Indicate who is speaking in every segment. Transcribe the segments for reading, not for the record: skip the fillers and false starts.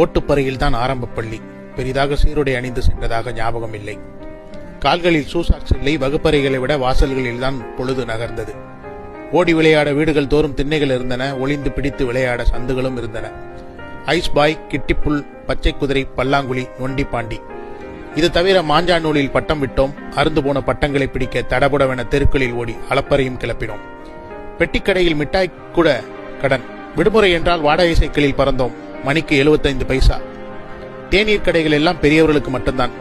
Speaker 1: ஓட்டுப்பறையில்தான் ஆரம்ப பள்ளி. பெரிதாக சீருடை அணிந்து சென்றதாக ஞாபகம் இல்லை. கால்களில் ஷூசாக்ஸ் இல்லை. வகுப்பறைகளை விட வாசல்களில்தான் பொழுது நகர்ந்தது. ஓடி விளையாட வீடுகள் தோறும் திண்ணைகள் இருந்தன. ஒளிந்து பிடித்து விளையாட சந்துகளும் இருந்தன. ஐஸ் பாய், கிட்டிப்புல், பச்சை குதிரை, பல்லாங்குழி, நொண்டி பாண்டி. இது தவிர மாஞ்சா நூலில் பட்டம் விட்டோம். அருந்து போன பட்டங்களை பிடிக்க தடபுடவென தெருக்களில் ஓடி அளப்பறையும் கிளப்பினோம். பெட்டிக்கடையில் மிட்டாய் கூட கடன். விடுமுறை என்றால் வாடகை சைக்கிளில் பறந்தோம். மணிக்கு 75 பைசா. தேநீர் கடைகள் எல்லாம் பெரியவர்களுக்கு மட்டும்தான்.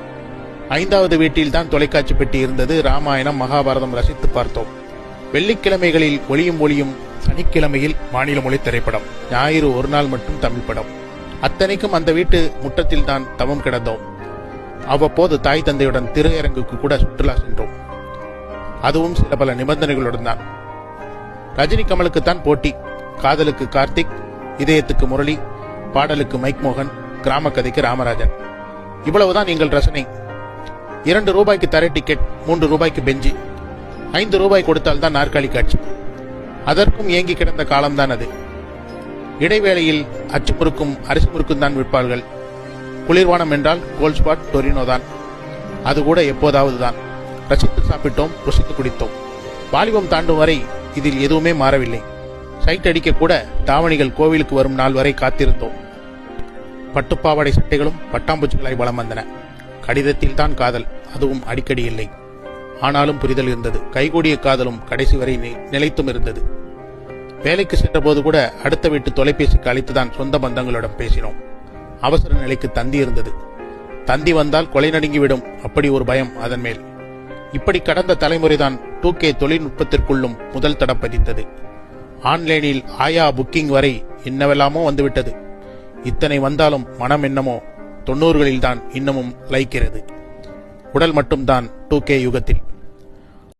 Speaker 1: 5வது வீட்டில் தான் தொலைக்காட்சி பெட்டி இருந்தது. ராமாயணம், மகாபாரதம் ரசித்து பார்த்தோம். வெள்ளிக்கிழமைகளில் ஒளியும் சனிக்கிழமையில் மாநில மொழி திரைப்படம். ஞாயிறு ஒரு நாள் மட்டும் தமிழ் படம். அத்தனைக்கும் அந்த வீட்டு முற்றத்தில் தான் தவம் கிடந்தோம். அவ்வப்போது தாய் தந்தையுடன் திரையரங்குக்கு கூட சுற்றுலா சென்றோம். அதுவும் சில பல நிபந்தனைகளுடன் தான். ரஜினி கமலுக்குத்தான் போட்டி. காதலுக்கு கார்த்திக், இதயத்துக்கு முரளி, பாடலுக்கு மைக் மோகன், கிராம கதைக்கு ராமராஜன். இவ்வளவுதான் எங்கள் ரசனை. 2 ரூபாய்க்கு தரை டிக்கெட், 3 ரூபாய்க்கு பெஞ்சி, 5 ரூபாய் கொடுத்தால்தான் நாற்காலி காட்சி. அதற்கும் ஏங்கி கிடந்த காலம்தான் அது. இடைவேளையில் அச்சு முறுக்கும் அரிசி முறுக்கும் தான் விற்பார்கள். குளிர்வானம் என்றால் கோல்ட் ஸ்பாட், டொரினோ தான். அது கூட எப்போதாவது தான். ரசித்து சாப்பிட்டோம், ருசித்து குடித்தோம். வாலிபம் தாண்டும் வரை இதில் எதுவுமே மாறவில்லை. சைட் அடிக்க கூட தாவணிகள் கோவிலுக்கு வரும் நாள் வரை காத்திருந்தோம். பட்டுப்பாவாடை சட்டைகளும் பட்டாம்பூச்சிகளாய் வலம் வந்தன. கடிதத்தில் தான் காதல், அதுவும் அடிக்கடி இல்லை. ஆனாலும் புரிதல் இருந்தது. கைகூடிய காதலும் கடைசி வரை நிலைத்தும் இருந்தது. வேலைக்கு சென்ற போது கூட அடுத்த வீட்டு தொலைபேசிக்கு அழைத்துதான் சொந்த பந்தங்களிடம் பேசினோம். அவசர நிலைக்கு தந்தி இருந்தது. தந்தி வந்தால் கொலை நடுங்கிவிடும், அப்படி ஒரு பயம் அதன் மேல். இப்படி கடந்த தலைமுறைதான் 2K தொழில்நுட்பத்திற்குள்ளும் முதல் தடம் பதித்தது. ஆன்லைனில் ஆயா புக்கிங் வரை என்னவெல்லாமோ வந்துவிட்டது. இத்தனை வந்தாலும் மனம் என்னமோ 90களில் தான் இன்னமும் லைக்கிறது. உடல் மட்டும்தான் 2K யுகத்தில்.